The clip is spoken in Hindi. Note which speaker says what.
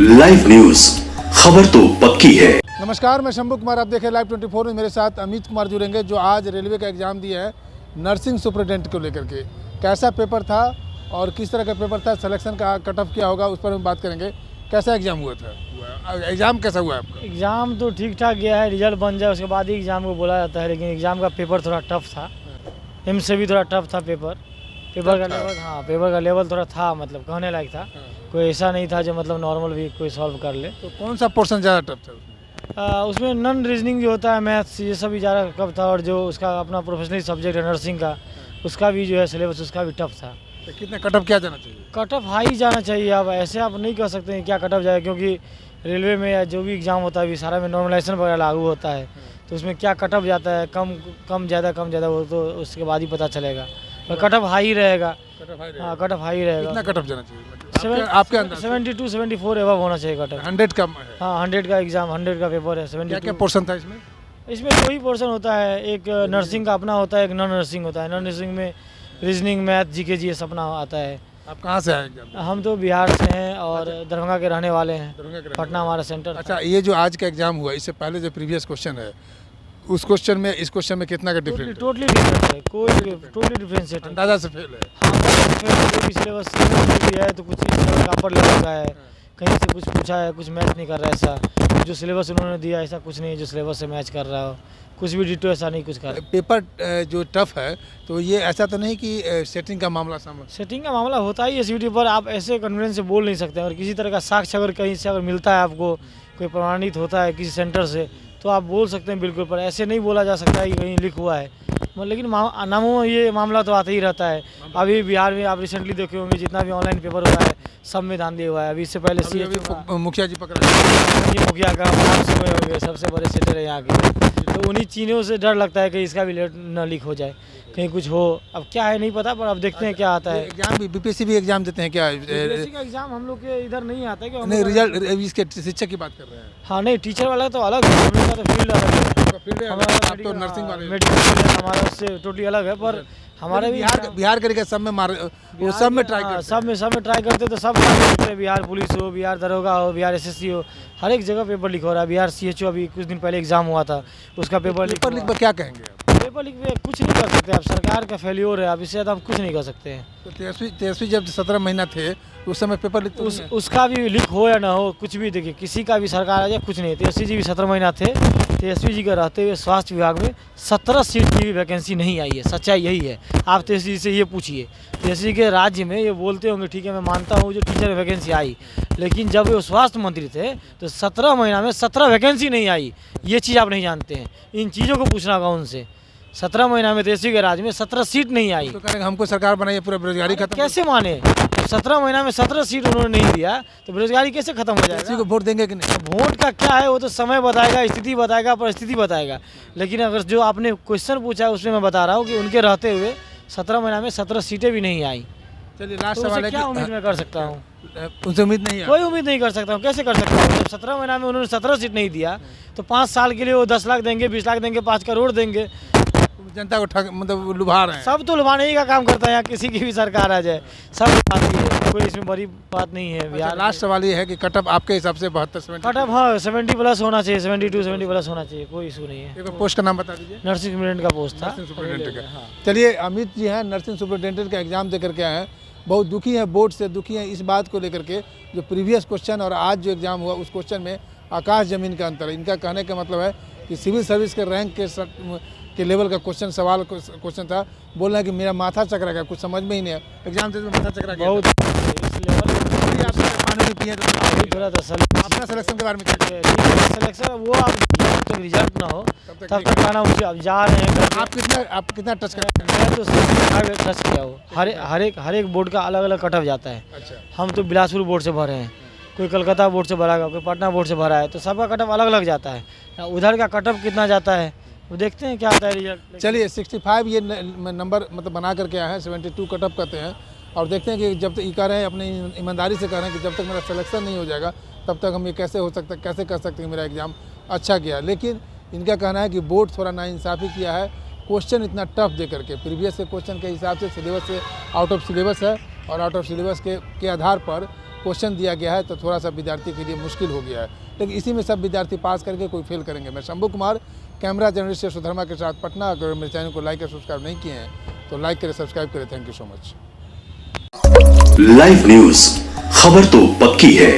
Speaker 1: लाइव न्यूज, खबर तो पक्की है।
Speaker 2: नमस्कार, मैं शंभू कुमार, आप देखें लाइव 24 में। मेरे साथ अमित कुमार जुड़ेंगे जो आज रेलवे का एग्जाम दिया है नर्सिंग सुपरिटेंडेंट को लेकर के। कैसा पेपर था और किस तरह का पेपर था, सिलेक्शन का कट ऑफ क्या होगा, उस पर हम बात करेंगे। कैसा एग्जाम हुआ था? एग्जाम कैसा हुआ आपका?
Speaker 3: एग्ज़ाम तो ठीक ठाक गया है, रिजल्ट बन जाए उसके बाद ही एग्ज़ाम को बोला जाता है। लेकिन एग्ज़ाम का पेपर थोड़ा टफ था, से भी थोड़ा टफ था पेपर का लेवल। हाँ, पेपर का लेवल थोड़ा था, मतलब कहने लायक था। कोई ऐसा नहीं था जो मतलब नॉर्मल भी कोई सॉल्व कर ले।
Speaker 2: तो कौन सा पोर्शन ज़्यादा टफ था
Speaker 3: उसमें नॉन रीजनिंग जो होता है, मैथ्स, ये सब भी ज़्यादा टफ था। और जो उसका अपना प्रोफेशनल सब्जेक्ट है नर्सिंग का, उसका भी जो है सिलेबस उसका भी टफ था।
Speaker 2: तो कितना कट ऑफ क्या जाना चाहिए?
Speaker 3: कट ऑफ हाई जाना चाहिए। अब ऐसे आप नहीं कह सकते हैं क्या कट ऑफ जाए, क्योंकि रेलवे में या जो भी एग्ज़ाम होता है अभी सारा में नॉर्मलाइजेशन वगैरह लागू होता है। तो उसमें क्या कट ऑफ जाता है, कम ज़्यादा वो तो उसके बाद ही पता चलेगा। पर कट ऑफ हाई रहेगा। हाँ, कट ऑफ हाई रहेगा।
Speaker 2: कितना कट ऑफ जाना चाहिए आपके अंदर?
Speaker 3: 72 74 एवं होना चाहिए कट ऑफ।
Speaker 2: 100 का है?
Speaker 3: हाँ, 100 का एग्ज़ाम, 100 का पेपर है। 72
Speaker 2: क्या पोर्शन था इसमें?
Speaker 3: इसमें दो ही पोर्शन होता है, एक नर्सिंग का अपना होता है, एक नॉन नर्सिंग होता है। नॉन नर्सिंग में रीजनिंग, मैथ, जीके, जीएस अपना आता है।
Speaker 2: आप कहाँ से आए एग्जाम?
Speaker 3: हम तो बिहार से हैं और दरभंगा के रहने वाले हैं। पटना हमारा सेंटर।
Speaker 2: अच्छा, ये जो आज का एग्जाम हुआ, इससे पहले जो प्रीवियस क्वेश्चन है, उस क्वेश्चन में इस क्वेश्चन में कितना का डिफरेंस?
Speaker 3: टोटली डिफरेंस है, कोई टोटली डिफरेंस है।
Speaker 2: अंदाजा से फेल है।
Speaker 3: हाँ, सिलेबस भी है तो कुछ अपर लेवल का है, कहीं से कुछ पूछा है, कुछ मैच नहीं कर रहा है। ऐसा जो सिलेबस उन्होंने दिया ऐसा कुछ नहीं है जो सिलेबस से मैच कर रहा हो, कुछ भी डिटो ऐसा नहीं कुछ कर रहा।
Speaker 2: पेपर जो टफ है, तो ये ऐसा तो नहीं कि सेटिंग का मामला सामने?
Speaker 3: सेटिंग का मामला होता ही है एसवीटी पर। आप ऐसे कॉन्फिडेंस से बोल नहीं सकते। और किसी तरह का साक्ष्य अगर कहीं से अगर मिलता है आपको, कोई प्रमाणित होता है किसी सेंटर से, तो आप बोल सकते हैं बिल्कुल। पर ऐसे नहीं बोला जा सकता है कि कहीं लिख हुआ है। लेकिन नामों ये मामला तो आता ही रहता है। अभी बिहार में आप रिसेंटली देखे होंगे, जितना भी ऑनलाइन पेपर हुआ है सब में धांधली हुआ है। अभी इससे पहले
Speaker 2: मुखिया जी पकड़ा,
Speaker 3: मुखिया का नाम सुने होंगे, सबसे बड़े सेटर है यहाँ के। तो उन्हीं चीज़ों से डर लगता है कि इसका भी लेट न लीक हो जाए, कहीं कुछ हो। अब क्या है नहीं पता, पर अब देखते हैं क्या आता है।
Speaker 2: एग्जाम भी बीपीएससी भी एग्जाम देते हैं क्या?
Speaker 3: बीपीएससी का एग्जाम हम लोग के इधर नहीं आता है।
Speaker 2: नहीं, रिजल्ट इसके शिक्षक की बात कर रहे हैं।
Speaker 3: हाँ, नहीं, टीचर वाला तो अलग है, हम लोग का तो फील्ड अलग है।
Speaker 2: आप तो नर्सिंग वाले,
Speaker 3: मेडिकल हमारा उससे टोटली अलग है। पर हमारे भी
Speaker 2: बिहार करके सब में मार, वो सब में ट्राई करते,
Speaker 3: सब में ट्राई करते। तो सब बिहार पुलिस हो, बिहार दरोगा हो, बिहार एसएससी हो, हर एक जगह पेपर लीक हो रहा है। बिहार सीएचओ अभी कुछ दिन पहले एग्जाम हुआ था, उसका पेपर लीक पर
Speaker 2: क्या कहेंगे?
Speaker 3: पेपर लीक पे कुछ नहीं कर सकते आप, सरकार का फेल्योर है। अब इससे ज़्यादा हम कुछ नहीं कर सकते हैं।
Speaker 2: तो तेजस्वी जब 17 महीना थे उस समय पेपर लीक,
Speaker 3: उसका भी लीक हो या ना हो, कुछ भी देखिए, किसी का भी सरकार आ जाए कुछ नहीं। तेजस्वी जी भी 17 महीना थे। तेजस्वी जी का रहते हुए स्वास्थ्य विभाग में 17 सीट की भी वैकेंसी नहीं आई है। सच्चाई यही है। आप तेजस्वी जी से ये पूछिए, तेजस्वी के राज्य में ये बोलते होंगे, ठीक है मैं मानता हूँ जो टीचर वैकेंसी आई, लेकिन जब वो स्वास्थ्य मंत्री थे तो 17 महीना में 17 वैकेंसी नहीं आई। ये चीज़ आप नहीं जानते हैं, इन चीज़ों को पूछना होगा उनसे। 17 महीना में तेजस्वी के राज्य में 17 सीट नहीं आई।
Speaker 2: तो कहेंगे हमको सरकार बनाई, पूरा बेरोजगारी खत्म।
Speaker 3: कैसे माने? 17 महीना में 17 सीट उन्होंने नहीं दिया तो बेरोजगारी कैसे खत्म हो जाएगा?
Speaker 2: किसी को वोट देंगे कि नहीं?
Speaker 3: वोट का क्या है, वो तो समय बताएगा, स्थिति बताएगा, परिस्थिति बताएगा। लेकिन अगर जो आपने क्वेश्चन पूछा है उसमें मैं बता रहा हूँ कि उनके रहते हुए 17 महीना में 17 सीटें भी नहीं आई।
Speaker 2: चलिए, लास्ट सवाल है,
Speaker 3: क्या उम्मीद मैं कर सकता हूँ?
Speaker 2: उनसे उम्मीद नहीं है?
Speaker 3: कोई उम्मीद नहीं कर सकता हूँ। कैसे कर सकता हूँ? जब 17 महीना में उन्होंने 17 सीट नहीं दिया तो 5 साल के लिए वो 10 लाख देंगे, 20 लाख देंगे, 5 करोड़ देंगे।
Speaker 2: जनता को मतलब लुभा रहे हैं।
Speaker 3: सब तो लुभाने ही का काम करता है। यहाँ किसी की भी सरकार आ जाए सब लुभाती है, कोई इसमें बड़ी बात नहीं है।
Speaker 2: अच्छा, लास्ट सवाल ये है कि कट ऑफ आपके हिसाब से 72
Speaker 3: कट ऑफ, हाँ 70 प्लस होना चाहिए, 72 70 प्लस होना चाहिए, कोई इशू नहीं है।
Speaker 2: एक पोस्ट का नाम बता दीजिए।
Speaker 3: नर्सिंग सुपरिटेंडेंट का पोस्ट था।
Speaker 2: नर्सिंग सुपरिटेंडेंट का। चलिए, अमित जी हैं, नर्सिंग सुपरिटेंडेंट का एग्जाम दे करके आए हैं। बहुत दुखी है, बोर्ड से दुखी है इस बात को लेकर के, जो प्रीवियस क्वेश्चन और आज जो एग्जाम हुआ उस क्वेश्चन में आकाश जमीन का अंतर है। इनका कहने का मतलब है कि सिविल सर्विस के रैंक के लेवल का क्वेश्चन था। बोल रहे हैं कि मेरा माथा चकरा गया, कुछ समझ में ही नहीं है। एग्जाम देते माथा चकरा गया।
Speaker 3: बहुत
Speaker 2: अपना सिलेक्शन के बारे में क्या?
Speaker 3: सिलेक्शन वो आप जब तक रिजल्ट ना हो तब तक कहना मुझे। अब जा रहे हैं,
Speaker 2: आप कितना टच करते हैं?
Speaker 3: मैं तो टच किया हो। हर एक बोर्ड का अलग अलग कट ऑफ जाता है।
Speaker 2: अच्छा,
Speaker 3: हम तो बिलासपुर बोर्ड से भरे हैं, कोई कलकत्ता बोर्ड से भरा है, कोई पटना बोर्ड से भरा है, तो सबका कट ऑफ अलग अलग जाता है। उधर का कट ऑफ कितना जाता है वो देखते हैं क्या आता है रिजल्ट।
Speaker 2: चलिए, 65 ये नंबर मतलब बना करके आए हैं, 72 कट ऑफ करते हैं। और देखते हैं कि जब तक ये कह रहे हैं, अपनी ईमानदारी से कह रहे हैं कि जब तक मेरा सिलेक्शन नहीं हो जाएगा तब तक हम ये कैसे हो सकता है, कैसे कर सकते हैं मेरा एग्ज़ाम अच्छा किया। लेकिन इनका कहना है कि बोर्ड थोड़ा नाइंसाफ़ी किया है, क्वेश्चन इतना टफ दे करके। प्रीवियस के क्वेश्चन के हिसाब से सिलेबस से आउट ऑफ सिलेबस है और आउट ऑफ सिलेबस के आधार पर क्वेश्चन दिया गया है तो थोड़ा सा विद्यार्थी के लिए मुश्किल हो गया है, लेकिन इसी में सब विद्यार्थी पास करके कोई फेल करेंगे। मैं शंभू कुमार, कैमरा जर्नलिस्ट सुधर्मा के साथ पटना। अगर मेरे चैनल को लाइक और सब्सक्राइब नहीं किए हैं तो लाइक करें, सब्सक्राइब करें। Thank you so much.
Speaker 1: Live news, खबर तो पक्की है।